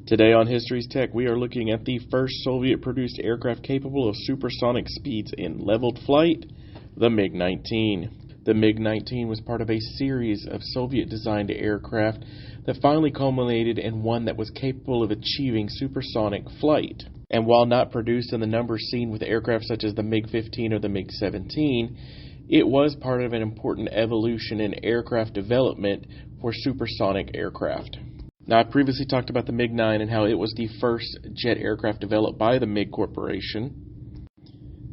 Today on History's Tech, we are looking at the first Soviet-produced aircraft capable of supersonic speeds in leveled flight, the MiG-19. The MiG-19 was part of a series of Soviet-designed aircraft that finally culminated in one that was capable of achieving supersonic flight. And while not produced in the numbers seen with aircraft such as the MiG-15 or the MiG-17, it was part of an important evolution in aircraft development for supersonic aircraft. Now, I previously talked about the MiG-9 and how it was the first jet aircraft developed by the MiG Corporation,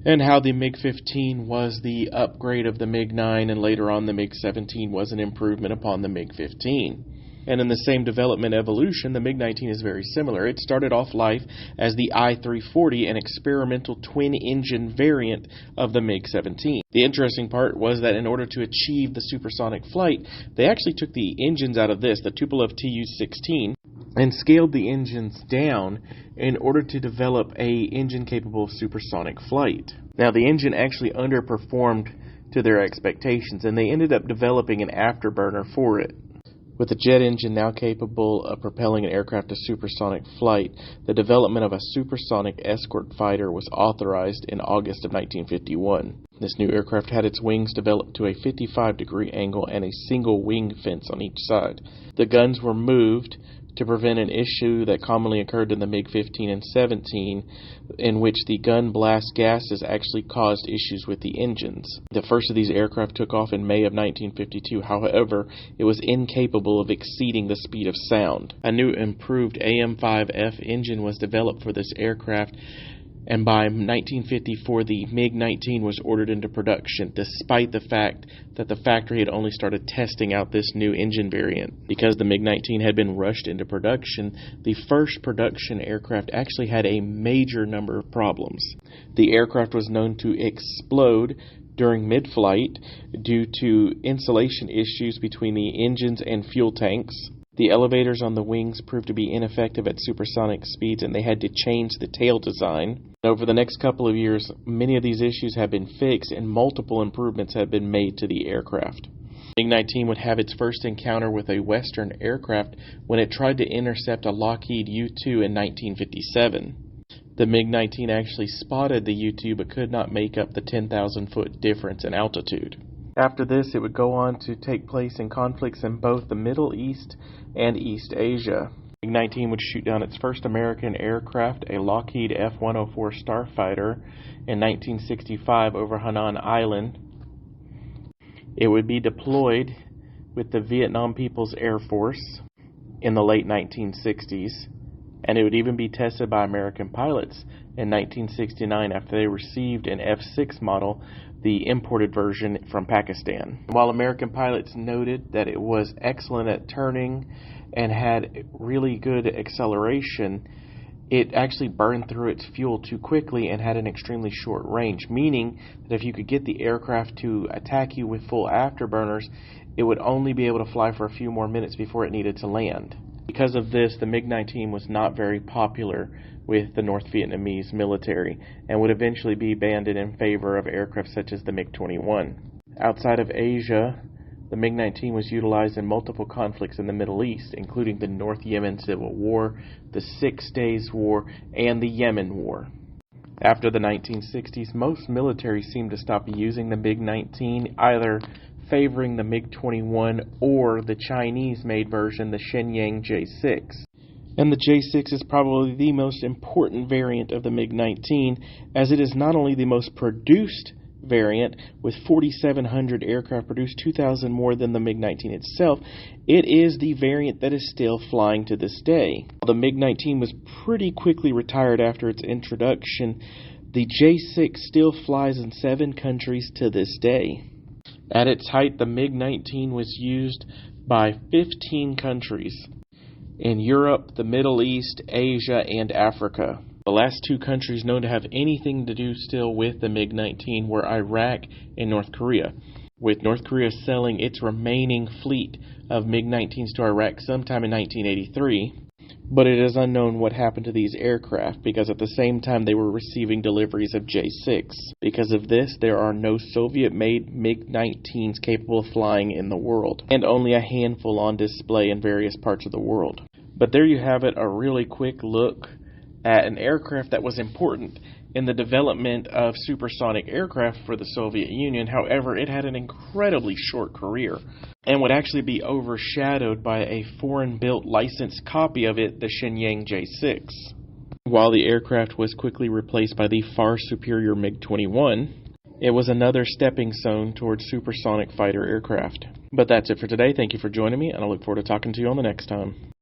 and how the MiG-15 was the upgrade of the MiG-9, and later on the MiG-17 was an improvement upon the MiG-15. And in the same development evolution, the MiG-19 is very similar. It started off life as the I-340, an experimental twin-engine variant of the MiG-17. The interesting part was that in order to achieve the supersonic flight, they actually took the engines out of this, the Tupolev Tu-16, and scaled the engines down in order to develop an engine capable of supersonic flight. Now, the engine actually underperformed to their expectations, and they ended up developing an afterburner for it. With the jet engine now capable of propelling an aircraft to supersonic flight, the development of a supersonic escort fighter was authorized in August of 1951. This new aircraft had its wings developed to a 55-degree angle and a single wing fence on each side. The guns were moved to prevent an issue that commonly occurred in the MiG-15 and 17, in which the gun blast gases actually caused issues with the engines. The first of these aircraft took off in May of 1952. However, it was incapable of exceeding the speed of sound. A new improved AM-5F engine was developed for this aircraft, and by 1954 the MiG-19 was ordered into production, despite the fact that the factory had only started testing out this new engine variant. Because the MiG-19 had been rushed into production, the first production aircraft actually had a major number of problems. The aircraft was known to explode during mid-flight due to insulation issues between the engines and fuel tanks. The elevators on the wings proved to be ineffective at supersonic speeds, and they had to change the tail design. Over the next couple of years, many of these issues have been fixed, and multiple improvements have been made to the aircraft. MiG-19 would have its first encounter with a Western aircraft when it tried to intercept a Lockheed U-2 in 1957. The MiG-19 actually spotted the U-2 but could not make up the 10,000-foot difference in altitude. After this, it would go on to take place in conflicts in both the Middle East and East Asia. MiG-19 would shoot down its first American aircraft, a Lockheed F-104 Starfighter, in 1965 over Hainan Island. It would be deployed with the Vietnam People's Air Force in the late 1960s, and it would even be tested by American pilots in 1969 after they received an F-6 model, the imported version from Pakistan. While American pilots noted that it was excellent at turning and had really good acceleration, it actually burned through its fuel too quickly and had an extremely short range, meaning that if you could get the aircraft to attack you with full afterburners, it would only be able to fly for a few more minutes before it needed to land. Because of this, the MiG-19 was not very popular with the North Vietnamese military and would eventually be abandoned in favor of aircraft such as the MiG-21. Outside of Asia, the MiG-19 was utilized in multiple conflicts in the Middle East, including the North Yemen Civil War, the 6 Days War, and the Yemen War. After the 1960s, most militaries seemed to stop using the MiG-19, either favoring the MiG-21 or the Chinese-made version, the Shenyang J-6. And the J-6 is probably the most important variant of the MiG-19, as it is not only the most produced variant, with 4,700 aircraft produced, 2,000 more than the MiG-19 itself, it is the variant that is still flying to this day. The MiG-19 was pretty quickly retired after its introduction. The J-6 still flies in 7 countries to this day. At its height, the MiG-19 was used by 15 countries in Europe, the Middle East, Asia, and Africa. The last 2 countries known to have anything to do still with the MiG-19 were Iraq and North Korea, with North Korea selling its remaining fleet of MiG-19s to Iraq sometime in 1983. But it is unknown what happened to these aircraft, because at the same time they were receiving deliveries of J-6. Because of this, there are no Soviet-made MiG-19s capable of flying in the world, and only a handful on display in various parts of the world. But there you have it, a really quick look at an aircraft that was important in the development of supersonic aircraft for the Soviet Union. However, it had an incredibly short career and would actually be overshadowed by a foreign-built licensed copy of it, the Shenyang J-6. While the aircraft was quickly replaced by the far superior MiG-21, it was another stepping stone towards supersonic fighter aircraft. But that's it for today. Thank you for joining me, and I look forward to talking to you on the next time.